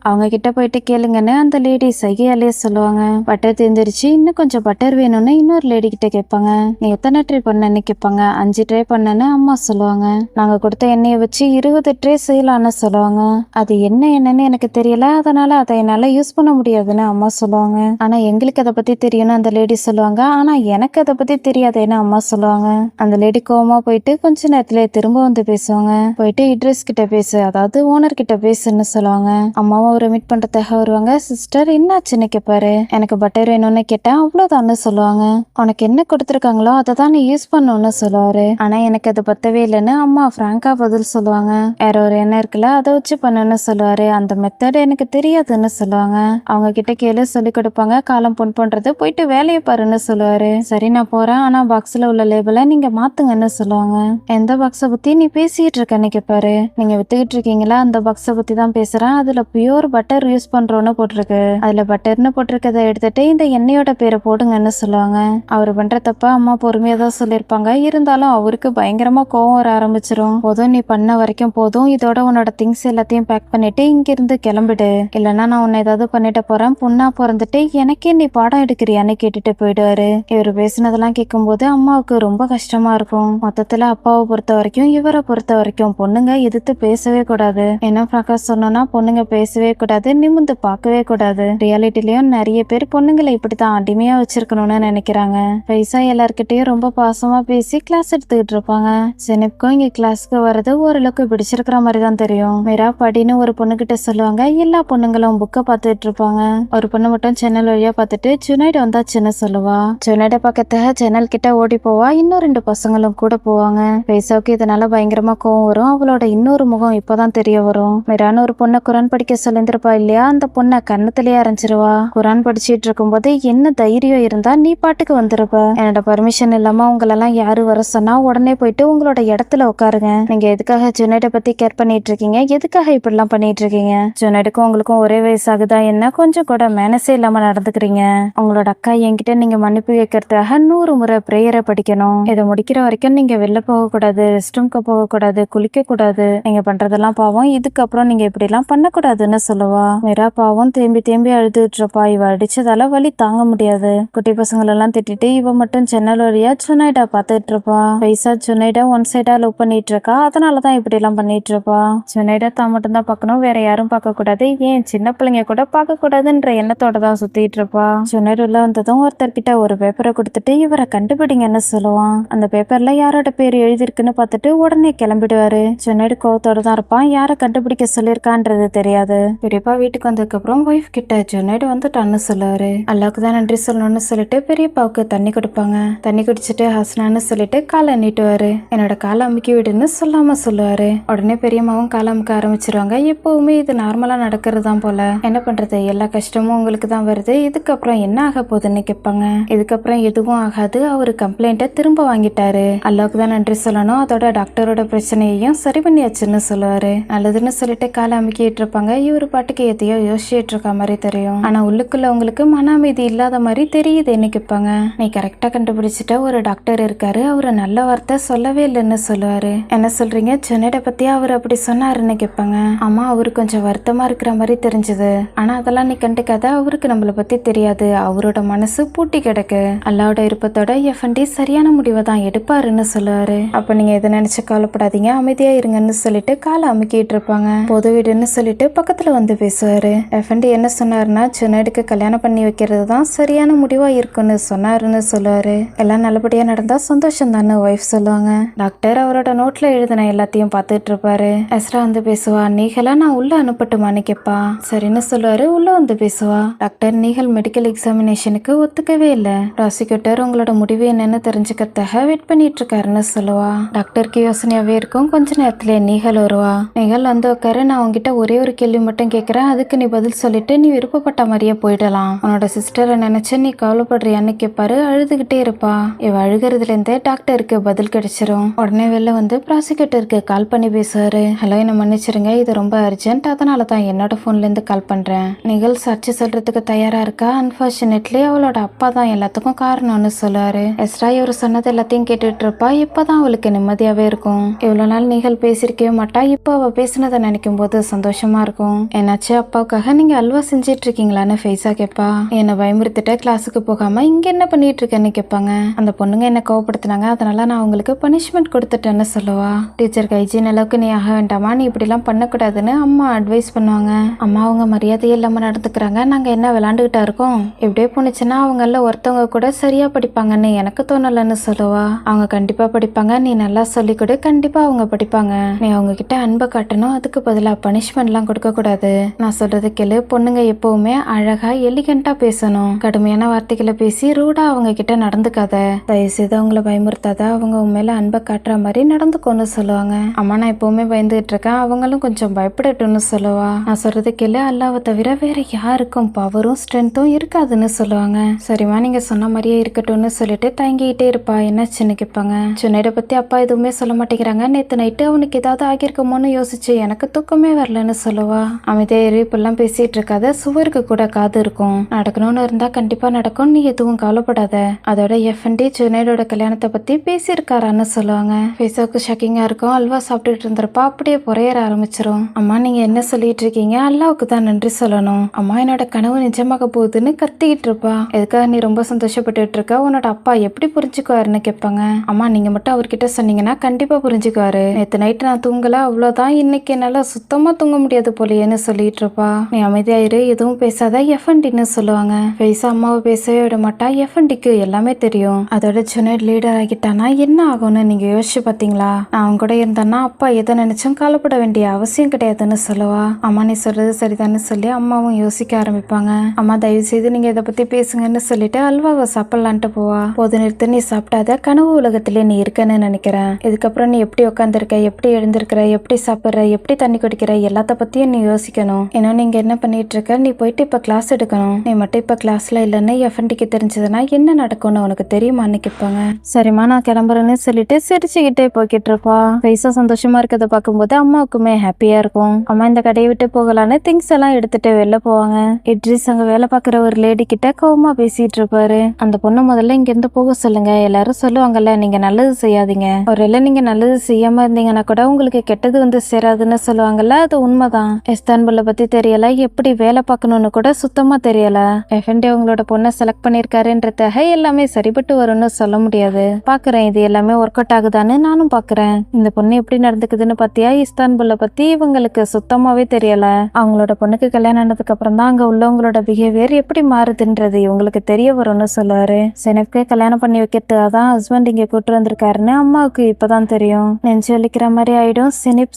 அவங்க கிட்ட போயிட்டு கேளுங்கன்னு அந்த லேடி சைகையாலேயே சொல்லுவாங்க. பட்டர் தீர்ந்துருச்சு, இன்னும் கொஞ்சம் பட்டர் வேணும்னு இன்னொரு லேடி கிட்ட கேட்பாங்க. நீ எத்தனை ட்ரை பண்ணன்னு கேட்பாங்க. 5 ட்ரை பண்ணன்னு அம்மா சொல்லுவாங்க. நாங்க கொடுத்த எண்ணெயை வச்சு 20 ட்ரை செய்யலான்னு சொல்லுவாங்க. அது என்னன்னு எனக்கு தெரியல, அதனால அதை என்னால யூஸ் பண்ண முடியாதுன்னு அம்மா சொல்லுவாங்க. ஆனா எங்களுக்கு அதை பத்தி தெரியும்னு அந்த லேடி சொல்லுவாங்க. ஆனா எனக்கு அதை பத்தி தெரியாதுன்னு அம்மா சொல்லுவாங்க. அந்த லேடி கோவமா போயிட்டு கொஞ்ச நேரத்துல திரும்ப வந்து பேசுவாங்க. போயிட்டு இட்ரிஸ் கிட்ட பேசு, அதாவது ஓனர் கிட்ட பேசுன்னு சொல்லுவாங்க. அம்மாவும் அவரை மீட் பண்றதுக்காக வருவாங்க. சிஸ்டர் என்னாச்சுன்னு கேட்பாரு. எனக்கு பட்டர் வேணும்னு கேட்டேன், அவ்வளவுதான்னு சொல்லுவாங்க. உனக்கு என்ன கொடுத்துருக்காங்களோ அதை தான் நீ யூஸ் பண்ணணும்னு சொல்லுவாரு. ஆனா எனக்கு அது பத்தவே இல்லைன்னு அம்மா பிராங்கா பதில் சொல்லுவாங்க. வேற ஒரு எண்ணெய் இருக்குல்ல, அதை வச்சு பண்ணணும்னு சொல்லுவாரு. அந்த மெத்தட் எனக்கு தெரியாதுன்னு சொல்லுவாங்க. அவங்க கிட்ட கேளு, சொல்லி கொடுப்பாங்க. காலம் பொன் பண்றது, போயிட்டு வேலையை பாருன்னு சொல்லுவாரு. சரி நான் போறேன், ஆனா பாக்ஸ்ல உள்ள லேபிளை நீங்க மாத்துங்கன்னு சொல்லுவாங்க. எந்த பாக்ஸை பத்தி நீ பேசிட்டு இருக்கன்னு கேட்பாரு. நீங்க வித்துக்கிட்டு இருக்கீங்களா, அந்த பாக்ஸை பத்தி தான் பேசுறேன். அதுல பியூர் பட்டர் யூஸ் பண்றோன்னு போட்டிருக்கு. அதுல பட்டர்னு போட்டிருக்கதை எடுத்துட்டு இந்த எண்ணெயோட பேரை போடுங்கன்னு சொல்லுவாங்க. அவர் பண்ற தப்ப அம்மா பொறுமையா தான் சொல்லியிருப்பாங்க. இருந்தாலும் அவருக்கு பயங்கரமா கோவம் வர ஆரம்பிச்சிரும். போதும், நீ பண்ண வரைக்கும் போதும், இதோட உன்னோட திங்ஸ் எல்லாத்தையும் பேக் பண்ணிட்டு இங்க இருந்து கிளம்பிடு, இல்லைன்னா நான் உன்னை ஏதாவது பண்ணிட்டு போறேன், பொண்ணா பிறந்துட்டு எனக்கே நீ பாடம் எடுக்கிறியான்னு கேட்டுட்டு போயிடுவாரு. இவர் பேசினதெல்லாம் கேட்கும்போது அம்மாவுக்கு ரொம்ப கஷ்டமா இருக்கும். மொத்தத்துல அப்பாவை பொறுத்த வரைக்கும், இவரை பொறுத்த வரைக்கும் பொண்ணுங்க எதிர்த்து பேசவே கூடாது. என்ன பிரகாஷ் சொன்னா, பொண்ணுங்க பேசவே கூடாது, நிமிந்து பார்க்கவே கூடாது. ரியாலிட்டிலயும் நிறைய பேர் பொண்ணுங்களை இப்படித்தான் அடிமையா வச்சிருக்கணும்னு நினைக்கிறாங்க. பைசா எல்லார்கிட்டயும் ரொம்ப பாசமா பேசி கிளாஸ் எடுத்துக்கிட்டு இருப்பாங்க. செனிப்கும் இங்க கிளாஸ்க்கு வர்றது ஓரளவுக்கு பிடிச்சிருக்கிற மாதிரி தான் தெரியும். மீரா படின்னு ஒரு பொண்ணு கிட்ட சொல்லுவாங்க. எல்லா பொண்ணுங்களும் புக்கை பார்த்துட்டு இருப்பாங்க. ஒரு பொண்ணு மட்டும் ஜன்னல் வழியா பார்த்துட்டு ஜுனைட் வந்தாச்சுன்னு சொல்லுவா. ஜுனைட பக்கத்துல ஜன்னல் கிட்ட ஓடி போவா. இன்னும் 2 பசங்களும் கூட போவாங்க. பைசாவுக்கு இதனால பயங்கரமா கோவம் வரும். அவளோட இன்னொரு முகம் இப்பதான் தெரிய வரும். மீரான்னு ஒரு பொண்ணை குரான் படிக்க சொல்லிருப்பா இல்லையா, அந்த பொண்ணை கண்ணத்திலேயே அரைஞ்சிருவா. குரான் படிச்சுட்டு இருக்கும்போது, என்ன தைரியம் இருந்தா நீ பாட்டுக்கு வந்துருப்ப, என்னோட பர்மிஷன் இல்லாம உங்களெல்லாம் யாரு வர சொன்னா உடனே போயிட்டு உங்களோட இடத்துல உட்காருங்க. நீங்க எதுக்காக ஜுனைட பத்தி கேர் பண்ணிட்டு இருக்கீங்க, எதுக்காக இப்படிலாம் பண்ணிட்டு இருக்கீங்க? ஜுனைடுக்கும் உங்களுக்கும் ஒரே வயசாகுதா என்ன, கொஞ்சம் கூட மேனஸே இல்லாம நடந்துக்கிறீங்க. உங்களோட அக்கா என்கிட்ட நீங்க மன்னிப்பு கேட்கறதுக்காக 100 முறை பிரேயரை படிக்கணும். இதை முடிக்கிற வரைக்கும் நீங்க வெளில போக கூடாது, ரெஸ்ட் ரூம்க்கு போக கூடாது, குளிக்க கூடாது. நீங்க பண்றதெல்லாம் பாவம், இதுக்கப்புறம் நீங்க இப்படி எல்லாம் பண்ணக்கூடாதுன்னு சொல்லுவா. மீரா பாவம் தேம்பி அழுதுட்டு இருப்பா. இவ அடிச்சதால வலி தாங்க முடியாது. குட்டி பசங்களெல்லாம் திட்டிட்டு இவ மட்டும் ஜன்னல் வழியா ஜுனைடா பார்த்துட்டு இருப்பா. பைசா ஜுனைடா ஒன் சைடா லவ் பண்ணிட்டு இருக்கா, அதனாலதான் இப்படி எல்லாம் பண்ணிட்டு இருப்பா. ஜுனைடா தான் மட்டும் தான் பார்க்கணும், வேற யாரும் பார்க்க கூடாது, ஏன் சின்ன பிள்ளைங்க கூட பார்க்க கூடாதுன்ற எண்ணத்தோட தான் சுத்திட்டு இருப்பா. ஜுனைட் உள்ள வந்ததும் ஒருத்தர்கிட்ட ஒரு பேப்பரை கொடுத்துட்டு இவரை கண்டுபிடிங்கன்னு சொல்லுவான். அந்த பேப்பர்ல யாரோட பேர் எழுதிருக்குன்னு பார்த்துட்டு உடனே கிளம்பிடுவாரு. ஜுனைட் கோவத்தோட தான் இருப்பான். யாரை கண்டுபிடிக்க சொல்லியிருக்கான்றது தெரியாது. பெரியப்பா வீட்டுக்கு வந்ததுக்கு அப்புறம் ஒய்ஃப் கிட்ட ஜுனைட் வந்துட்டான்னு சொல்லுவாரு. அல்லாவுக்கு தான் நன்றி சொல்லணும்னு சொல்லிட்டு பெரியப்பாவுக்கு தண்ணி கொடுப்பாங்க. தண்ணி குடிச்சிட்டு ஹசனான்னு சொல்லிட்டு காலை நீட்டுவாரு. என்னோட காலை அமுக்கி விடுன்னு சொல்லாம சொல்லுவாரு. உடனே பெரியம்மாவும் காலை அமுக்க ஆரம்பிச்சிருவாங்க. எப்பவுமே இது நார்மலா நடக்கிறது தான் போல, என்ன பண்றது, எல்லா கஷ்டமும் உங்களுக்கு தான் வருது, இதுக்கப்புறம் என்ன ஆக போகுதுன்னு கேட்பாங்க. இதுக்கப்புறம் எதுவும் ஆகாது, அவரு கம்ப்ளைண்ட்டை திரும்ப வாங்கிட்டாரு, அல்லாவுக்கு தான் நன்றி சொல்லணும், அதோட டாக்டரோட பிரச்சனையையும் சரி பண்ணியாச்சுன்னு சொல்லுவாரு. நல்லதுன்னு சொல்லிட்டு காலை அமுக்கிட்டு இருப்பாங்க. இவரு பாட்டுக்கு எதையோ யோசிச்சுட்டு இருக்க மாதிரி தெரியும். ஆனா உள்ளுக்குள்ள உங்களுக்கு மன அமைதி இல்லாத மாதிரி தெரியுதுன்னு கேட்பாங்க. நீ கரெக்டா கண்டுபிடிச்சிட்ட, ஒரு டாக்டர் இருக்காரு, அவரு நல்ல வார்த்தை சொல்லவே இல்லைன்னு சொல்லுவாரு. என்ன சொல்றீங்க, ஜுனைட பத்தி அவர் அப்படி சொன்னாருன்னு கேட்பாங்க. ஆமா, அவரு கொஞ்சம் வருத்தமா இருக்கிற மாதிரி தெரிஞ்சது, ஆனா அதெல்லாம் நீ கண்டுக்காத, அவருக்கு நம்மளை பத்தி தெரியாது, அவரோட மனசு பூட்டி கிடக்கு, அல்லாவோட இருப்பத்தோட எஃப்என்டி சரியான முடிவை தான் எடுப்பாருன்னு சொல்லுவாரு. அப்ப நீங்க எதை நினைச்சு கவலைப்படாதீங்க, அமைதியா இருங்கன்னு சொல்லிட்டு காலை அமுக்கிட்டு இருப்பாங்க. பொது வீடுன்னு சொல்லிட்டு பக்கத்துல வந்து பேசுவாரு. எஃப்என்டி என்ன சொன்னாருன்னா, ஜுனைடுக்கு கல்யாணம் பண்ணி வைக்கிறது தான் சரியான முடிவா இருக்குன்னு சொன்னாருன்னு சொல்லுவாரு. எல்லாம் நல்லபடியா நடந்தா சந்தோஷம் தானே ஒய்ஃப் சொல்லுவாங்க. டாக்டர் அவரோட நோட்ல எழுதின எல்லாத்தையும் பார்த்துட்டு இருப்பாரு. எஸ்ரா வந்து பேசுவா. நீகளா நான் உள்ள அனுப்பட்டுமான்னு கேட்பா. சரின்னு சொல்லுவாரு. உள்ள வந்து பேசுவா. டாக்டர், நீகள் மெடிக்கல் எக்ஸாமினேஷனுக்கு ஒத்துக்கவே இல்லை, ப்ராசிக்யூட்டர் உங்களோட முடிவு என்னன்னு தெரிஞ்சுக்கிறதுக்காக வெயிட் பண்ணிட்டு இருக்காருன்னு சொல்லுவா. டாக்டருக்கு யோசனையாவே இருக்கும். கொஞ்ச நேரத்துல நீகள் வருவா. நீகள் வந்து உட்காரு, நான் உங்ககிட்ட ஒரே ஒரு கேள்வி மட்டும் கேட்கிறேன், அதுக்கு நீ பதில் சொல்லிட்டு நீ விருப்பப்பட்ட மாதிரியே போயிடலாம். உன்னோட சிஸ்டரை நினைச்சு நீ கவலைப்படுறியான்னு கேட்பாரு. அழுதுகிட்டே இருப்பா. இவ அழுகிறதுல இருந்தே டாக்டருக்கு பதில் கிடைச்சிரும். உடனே வெளில வந்து ப்ராசிக்யூட்டருக்கு கால் பண்ணி பேசுவாரு. ஹலோ, என்ன மன்னிச்சிருங்க, இது ரொம்ப அர்ஜென்ட், அதனால தான் என்னோட போன்ல இருந்து கால் பண்றேன். நிகழ் சாட்சி சொல்றதுக்கு தயாரா இருக்கா? அன்பார்ச்சுனேட்லி அவளோட அப்பா தான் எல்லாத்துக்கும் காரணம்னு சொல்லுவாரு. எஸ்ரா இவர் சொன்னது எல்லாத்தையும் கேட்டுட்டு இருப்பா. இப்பதான் அவளுக்கு நிம்மதியாவே இருக்கும். இவ்வளவு நாள் நீகள் பேசியிருக்கவே மாட்டா, இப்போ அவ பேசினதை நினைக்கும் போது சந்தோஷமா இருக்கும். என்னாச்சு, அப்பாவுக்காக நீங்க அல்வா செஞ்சிட்டு இருக்கீங்களான்னு ஃபேஸா கேட்பா. என்னை பயமுறுத்திட்ட கிளாஸுக்கு போகாம இங்க என்ன பண்ணிட்டு இருக்கேன்னு கேட்பாங்க. அந்த பொண்ணுங்க என்ன கோவப்படுத்தினாங்க, அதனால நான் அவங்களுக்கு பனிஷ்மெண்ட் கொடுத்துட்டேன்னு சொல்லுவா. டீச்சருக்கு ஹைஜீன் அளவுக்கு நீ ஆக வேண்டாமா, நீ இப்படிலாம் பண்ணக்கூடாதுன்னு அம்மா அட்வைஸ் பண்ணுவாங்க. அம்மா அவங்க மரியாதையே இல்லாம நடந்துக்கிறாங்க, நாங்க என்ன விளையாண்டுகிட்டா இருக்கோம், இப்படியே போனுச்சுன்னா அவங்கள ஒருத்தவங்க கூட சரியா படிப்பாங்கன்னு எனக்கு தோணலன்னு சொல்லுவா. அவங்க கண்டிப்பா படிப்பாங்க, நீ நல்லா சொல்லி கொடு, கண்டிப்பா அவங்க படிப்பாங்க. நீ அவங்க கிட்ட அன்பை காட்டணும், அதுக்கு பதிலா பனிஷ்மெண்ட்லாம் கொடுக்க கூடாது. நான் சொல்றது கேளு, பொண்ணுங்க எப்பவுமே அழகா எலிகண்டா பேசணும், கடுமையான வார்த்தைகளை பேசி ரூடா அவங்க கிட்ட நடந்துக்காத, தயவுசெய்து அவங்கள பயமுறுத்தாத, அவங்க உன் மேல அன்பை காட்டுற மாதிரி நடந்துக்கோன்னு சொல்லுவாங்க. அம்மா நான் எப்பவுமே பயந்துகிட்டு இருக்கேன், அவங்களும் கொஞ்சம் பயப்படட்டும்னு சொல்லுவா. நான் சொல்றது கேளு, அல்லாவை தவிர வேற யாருக்கும் பவரும் ஸ்ட்ரென்த்தும் இருக்காதுன்னு சொல்லுவாங்க. சரிம்மா நீங்க சொன்ன மாதிரியே இருக்கட்டும்னு சொல்லிட்டு தயங்கிட்டே இருப்பா. என்னாச்சுன்னு கேட்பாங்க. சுனைட பத்தி அப்பா எதுவுமே சொல்ல மாட்டேங்கிறாங்க, நேத்து நைட்டு அவனுக்கு ஏதாவது ஆகியிருக்குமோன்னு யோசிச்சு எனக்கு தூக்கமே வரலன்னு சொல்லுவா. அமைதியா இப்பெல்லாம் பேசிட்டு இருக்காத, சுவருக்கு கூட காது இருக்கும், நடக்கணும்னு இருந்தா கண்டிப்பா நடக்கும், நீ எதுவும் கவலைப்படாத. அதோட எஃப்என்டி சுனைடோட கல்யாணத்தை பத்தி பேசியிருக்காரான்னு சொல்லுவாங்க. ஃபேஸாவுக்கு ஷாக்கிங்கா இருக்கும். அல்வா சாப்பிட்டுட்டு இருந்திருப்பா, அப்படியே புறையற ஆரம்பிச்சிரும். அம்மா நீங்க என்ன சொல்லிட்டு இருக்கீங்க, அல்லாவுக்கு தான் நன்றி சொல்லணும், அம்மா என்னோட கனவு நிஜமாக போகுதுன்னு கத்திக்கிட்டு இருப்பா. எதுக்காக நீ ரொம்ப சந்தோஷப்பட்டு இருக்க, உன்னோட அப்பா எப்படி புரிஞ்சுக்குவாருன்னு கேட்பாங்க. அம்மா நீங்க மட்டும் அவர்கிட்ட சொன்னீங்கன்னா கண்டிப்பா புரிஞ்சுக்குவாரு, நேத்து நைட்டு நான் தூங்கல, அவ்வளவுதான், இன்னைக்கு என்னால சுத்தமா தூங்க முடியாது போலியேன்னு சொல்லிட்டு இருப்பா. நீ அமைதியாயிரு, எதுவும் பேசாத, எஃப்என்டின்னு சொல்லுவாங்க. ஃபேஸா அம்மாவை பேசவே விட மாட்டா. எஃப்என்டிக்கு எல்லாமே தெரியும். அதோட ஜுனைட் லீடர் ஆகிட்டானா என்ன ஆகும்னு நீங்க யோசிச்சு பாத்தீங்களா? நான் அவங்க கூட இருந்தேன்னா அப்பா எதை நினைச்சும் கவலைப்பட வேண்டிய அவசியம் கிடையாதுன்னு சொல்லுவா. அம்மா நீ சொல்றது சரிதான்னு சொல்லி அம்மாவும் யோசிக்க ஆரம்பிப்பாங்க. அம்மா தயவு செய்து நீங்க இதை பத்தி பேசுங்கன்னு சொல்லிட்டு அல்வாவை சாப்பிடலான்ட்டு போவா. போது நிறுத்து, நீ சாப்பிடாத, கனவு உலகத்திலே நீ இருக்கன்னு நினைக்கிறேன், இதுக்கப்புறம் நீ எப்படி உட்காந்துருக்க, எப்படி எழுந்திருக்கிற, எப்படி சாப்பிட்ற, எப்படி தண்ணி குடிக்கிற, எல்லாத்த பத்தியும் நீ யோசிக்கணும். இன்னும் நீங்க என்ன பண்ணிட்டு இருக்க, நீ போயிட்டு இப்ப கிளாஸ் எடுக்கணும், நீ மட்டும் இப்ப கிளாஸ்ல இல்லைன்னு எஃப்என்டிக்கு தெரிஞ்சதுன்னா என்ன நடக்கும்னு உனக்கு தெரியுமான்னு கேட்பாங்க. சரிம்மா நான் கிளம்புறேன்னு சொல்லிட்டு சிரிச்சுக்கிட்டே போய்கிட்டு இருப்பா. பைசா சந்தோஷமா இருக்கிறத பார்க்கும்போது அம்மாவுக்குமே ஹாப்பியா இருக்கும். அம்மா இந்த கடையை விட்டு போகலான்னு திங்ஸ் எல்லாம் எடுத்துட்டு வெளில போவாங்க. இட்ரிஸ் அங்க வேலை பார்க்குற ஒரு லேடி கிட்ட கோவமா பேசிட்டு இருப்பாரு. அந்த பொண்ணு முதல்ல இங்க இருந்து போக சொல்லுங்க, எல்லாரும் சொல்லுவாங்கல்ல நீங்க நல்லது செய்யாதீங்க, ஒருவேளை நீங்க நல்லது செய்யாம இருந்தீங்கன்னா கூட உங்களுக்கு கெட்டது வந்து சேராதுன்னு சொல்லுவாங்கல்ல, அது உண்மைதான். இஸ்தான்புல்ல பத்தி தெரியல, எப்படி வேலை பார்க்கணும்னு கூட சுத்தமா தெரியல, எஃப்என்டி அவங்களோட பொண்ணை செலக்ட் பண்ணிருக்காருன்றதாக எல்லாமே சரிபட்டு வரும்னு சொல்ல முடியாது. பாக்குறேன் இது எல்லாமே ஒர்க் அவுட் ஆகுதான்னு நானும் பாக்குறேன். இந்த பொண்ணு எப்படி நடந்துக்குதுன்னு பாத்தியா, இஸ்தான்புல்ல பத்தி இவங்களுக்கு சுத்தமாவே தெரியல, அவங்களோட பொண்ணுக்கு கல்யாணம் ஆனதுக்கு அப்புறம் தான் அங்க உள்ளவங்களோட பிஹேவியர் எப்படி மாறுதுன்றது இவங்களுக்கு தெரிய வரும்னு சொல்லுவாரு. செனப்கே கல்யாணம் பண்ணி வைக்கிறதுக்காக தான் ஹஸ்பண்ட் இங்க கூட்டு வந்திருக்காருன்னு அம்மாவுக்கு இப்பதான் தெரியும். நெஞ்சு வலிக்கிற மாதிரி ஆயிடும்.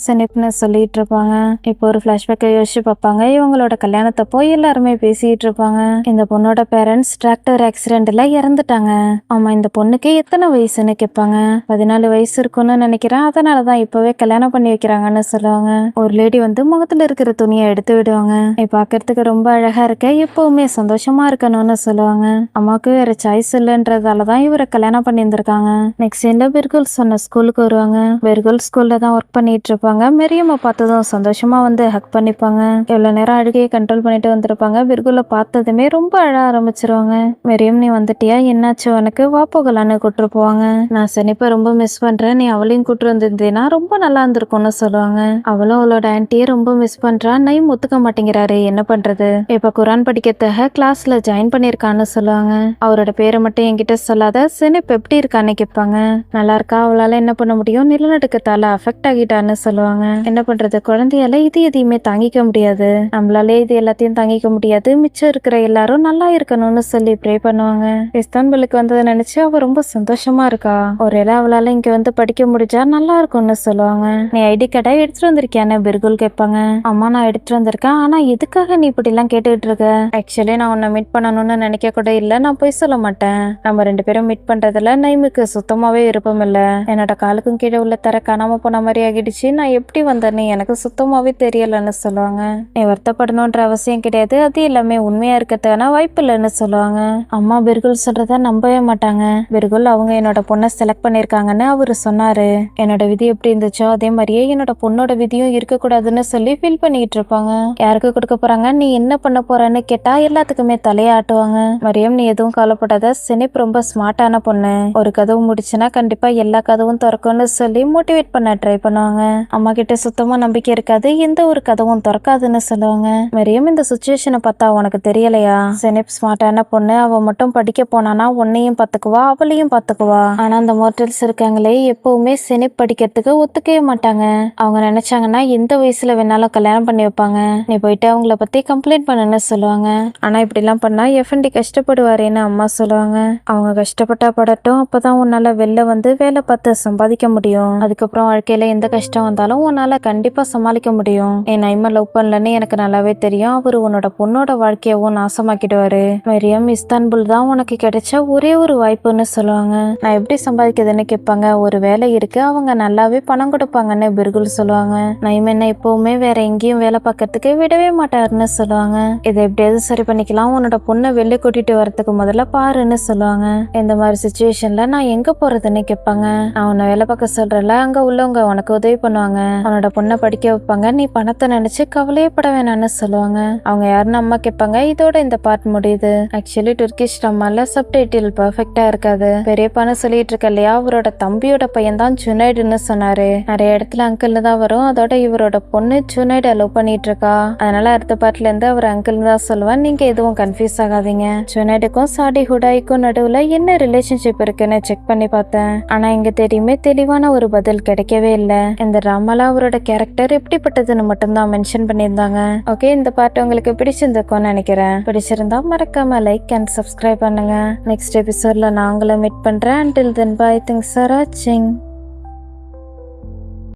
செனிப்னு சொல்லிட்டு இருப்பாங்க. இப்போ ஒரு பிளாஷ்பேக்கை யோசிச்சு பார்ப்பாங்க. இவங்களோட கல்யாணத்தை போய் எல்லாருமே பேசிட்டு இருப்பாங்க. இந்த பொண்ணோட பேரண்ட்ஸ் டிராக்டர் ஆக்சிடென்ட்ல இறந்துட்டாங்க. ஆமா இந்த பொண்ணுக்கு எத்தனை வயசுன்னு கேட்பாங்க. 14 வயசு இருக்கும்னு நினைக்கிறேன், அதனாலதான் இப்பவே கல்யாணம் பண்ணி வைக்கிறாங்கன்னு சொல்லுவாங்க. ஒரு லேடி வந்து முகத்துல இருக்கிற துணியை எடுத்து விடுவாங்க. பாக்குறதுக்கு ரொம்ப அழகா இருக்க, எப்பவுமே சந்தோஷமா இருக்கணும்னு சொல்லுவாங்க. அம்மாவுக்கு வேற சாய்ஸ் இல்லைன்றதாலதான் இவரை கல்யாணம் பண்ணி இருந்திருக்காங்க. நெக்ஸ்ட் சீன்ல பெர்குல் சொன்ன ஸ்கூலுக்கு வருவாங்க. பெர்குல் ஸ்கூல்ல தான் ஒர்க் பண்ணிட்டு இருப்பாங்க. மெரியம்மை பார்த்ததும் சந்தோஷமா வந்து ஹக் பண்ணிப்பாங்க. எவ்வளவு நேரம் அழுகையை கண்ட்ரோல் பண்ணிட்டு வந்திருப்பாங்க. பெர்குல பார்த்ததுமே ரொம்ப அழ ஆரம்பிச்சிருவாங்க. மெரியம் நீ வந்துட்டியா, என்னாச்சு உனக்கு, வா போகலான்னு கூட்டு போவாங்க. நான் செனிப்பை ரொம்ப மிஸ் பண்றேன், நீ அவளையும் கூட்டு வந்திருந்தேன்னா ரொம்ப நல்லா இருந்திருக்கும்னு சொல்லுவாங்க. அவளும் அவளோட ஆன்ட்டியை ரொம்ப மிஸ் பண்றா, நைம் ஒத்துக்க மாட்டேங்கிறாரு, என்ன பண்றது, இப்ப குரான் படிக்கிறதுக்காக கிளாஸ்ல ஜாயின் பண்ணிருக்கான்னு சொல்லுவாங்க. அவரோட பேரை மட்டும் என்கிட்ட சொல்லாத, செனிப் எப்படி இருக்கான்னு கேட்பாங்க. நல்லா இருக்கா, அவளால என்ன பண்ண முடியும், நிலநடுக்கத்தால அஃபெக்ட் ஆகிட்டான்னு சொல்லுவாங்க. என்ன பண்றது, குழந்தையால இது எதையுமே தாங்கிக்க முடியாது, நம்மளாலே இது எல்லாத்தையும் தாங்கிக்க முடியாது, மிச்சம் இருக்கிற எல்லாரும் நல்லா இருக்கணும்னு சொல்லி ப்ரே பண்ணுவாங்க. இஸ்தான்புலுக்கு வந்ததை நினைச்சு அவ ரொம்ப சந்தோஷமா இருக்கா. ஒருவேளை அவளால இங்க வந்து படிக்க முடிஞ்சா நல்லா இருக்கும்னு சொல்லுவாங்க. நீ ஐடி கார்டை எடுத்துட்டு வந்திருக்கியான்னு பெர்குல் கேட்பாங்க. அம்மா நான் எடுத்துட்டு வந்திருக்கேன், ஆனா எதுக்காக நீ இப்படி எல்லாம் கேட்டுட்டு இருக்க, ஆக்சுவலி நான் உன்னை மீட் பண்ணணும்னு நினைக்க கூட இல்ல, நான் போய் சொல்ல மாட்டேன், நம்ம 2 பேரும் மீட் பண்றதுல நைமுக்கு சுத்தமாவே விருப்பம் இல்ல, என்னோட காலுக்கும் கீழே உள்ள தர காணாம போன மாதிரி ஆகிடுச்சு, நான் எப்படி வந்தேன்னு எனக்கு சுத்தமாவே தெரியலன்னு சொல்லுவாங்க. நீ வருத்தப்படணும்ன்ற அவசியம் கிடையாது, அது எல்லாமே உண்மையா இருக்கிறதுக்கான வாய்ப்பு இல்லைன்னு சொல்லுவாங்க. அம்மா பெர்குல் சொல்றத நம்பவே மாட்டாங்க. பெர்குல் அவங்க என்னோட பொண்ணை செலக்ட் பண்ணிருக்காங்கன்னு அவரு சொன்னாரு, என்னோட விதி எப்படி இருந்துச்சோ அதே மாதிரியே என்னோட பொண்ணோட விதியும் இருக்கக்கூடாதுன்னு சொல்லி ஃபீல் பண்ணிட்டு இருப்பாங்க. யாருக்கு கொடுக்க போறாங்க, நீ என்ன பண்ண போறன்னு கேட்டா எல்லாத்துக்குமே தலையாட்டுவாங்க. மரியம் நீ எதுவும் கவலைப்படாத, செனிப் ரொம்ப ஸ்மார்ட்டான பொண்ணு, ஒரு கதவு முடிச்சுன்னா கண்டிப்பா எல்லா கதவும் திறக்கும்னு சொல்லி சொல்லி மோட்டிவேட் பண்ண ட்ரை பண்ணுவாங்க. அம்மா கிட்ட சுத்தமா நம்பிக்கை இருக்காது, எந்த ஒரு கதவும் திறக்காதுன்னு சொல்லுவாங்க. மரியம் இந்த சுச்சுவேஷனை பார்த்தா உனக்கு தெரியலையா, செனிப் ஸ்மார்ட்டான பொண்ணு, அவ மட்டும் படிக்க போனானா உன்னையும் பாத்துக்குவா அவளையும் பாத்துக்குவா. ஆனா அந்த மோட்டல்ஸ் இருக்காங்களே எப்பவுமே செனிப் படிக்கிறதுக்கு ஒத்துக்கவே மாட்டாங்க. அவங்க நினைச்சாங்கன்னா எந்த வயசுல வேணாலும் கல்யாணம் பண்ணி வைப்பாங்க. நீ போயிட்டு அவங்கள பத்தி கம்ப்ளைண்ட் பண்ணுன்னு சொல்லுவாங்க. ஆனா இப்படி எல்லாம் பண்ணா எஃப்என்டி கஷ்டப்படுவாருன்னு அம்மா சொல்லுவாங்க. அவங்க கஷ்டப்பட்டா படட்டும், அப்பதான் உன்னால வெளில வந்து வேலை பார்த்து சம்பாதிக்க முடியும். அதுக்கப்புறம் வாழ்க்கையில எந்த கஷ்டம் வந்தாலும் உன்னால கண்டிப்பா சமாளிக்க முடியும். என் நைமா லவ் பண்ணலன்னு எனக்கு நல்லாவே தெரியும். அவரு உன்னோட பொண்ணோட வாழ்க்கையவும் நாசமாக்கிடுவாரு. மரியம், இஸ்தான்புல் தான் உனக்கு கிடைச்ச ஒரே ஒரு வாய்ப்புன்னு சொல்லுவாங்க. நான் எப்படி சம்பாதிக்கிறதுன்னு கேட்பாங்க. ஒரு வேலை இருக்கு, அவங்க நல்லாவே பணம் கொடுப்பாங்கன்னு பிர்குல் சொல்லுவாங்க. நைம் என்ன எப்பவுமே வேற எங்கேயும் வேலை பார்க்கறதுக்கு விடவே மாட்டாருன்னு சொல்லுவாங்க. இதை எப்படியாவது சரி பண்ணிக்கலாம், உன்னோட பொண்ணை வெளில கூட்டிட்டு வரதுக்கு முதல்ல பாருன்னு சொல்லுவாங்க. இந்த மாதிரி சுச்சுவேஷன்ல நான் எங்க போறதுன்னு கேட்பாங்க. நான் உன்னை வேலை பார்க்க சொல்றல, அங்க உள்ளவங்க உனக்கு உதவி பண்ணுவாங்க, உன்னோட பொண்ணை படிக்க வைப்பாங்க, நீ பணத்தை நினைச்சு கவலையப்பட வேணாம்னு சொல்லுவாங்க. அவங்க யாருன்னு அம்மா கேட்பாங்க. இதோட இந்த பார்ட் முடியுது. ஆக்சுவலி துர்கிஷ் ட்ராமால சப்டைட்டில் பர்ஃபெக்டா இருக்காது. பெரியப்பான்னு சொல்லிட்டு இருக்க இல்லையா, அவரோட தம்பியோட பையன் தான் ஜுனைடுன்னு சொன்னாரு. நிறைய இடத்துல அங்கிள்னு தான் வரும். அதோட இவரோட பொண்ணு ஜுனைட லவ் பண்ணிட்டு இருக்கா. அதனால அடுத்த பார்ட்ல இருந்து அவர் அங்கிள்னு தான் சொல்லுவேன். நீங்க எதுவும் கன்ஃபியூஸ் ஆகாதீங்க. ஜுனைடுக்கும் சாடி ஹுடாய்க்கும் நடுவுல என்ன ரிலேஷன்ஷிப் இருக்குன்னு செக் பண்ணி பார்த்தேன். ஆனா இங்க தெரியுமே தெளிவான ஒரு பதில் கிடைக்கவே இல்லை. இந்த ட்ராமால அவரோட கேரக்டர் எப்படிப்பட்டதுன்னு மட்டும்தான் மென்ஷன் பண்ணியிருந்தாங்க. ஓகே, இந்த பார்ட் உங்களுக்கு பிடிச்சிருந்திருக்கும்னு நினைக்கிறேன். பிடிச்சிருந்தா மறக்காம லைக் அண்ட் சப்ஸ்கிரைப் பண்ணுங்க. நெக்ஸ்ட் எபிசோட்ல நான் உங்களை மீட் பண்றேன். Until then, bye. Thanks for watching.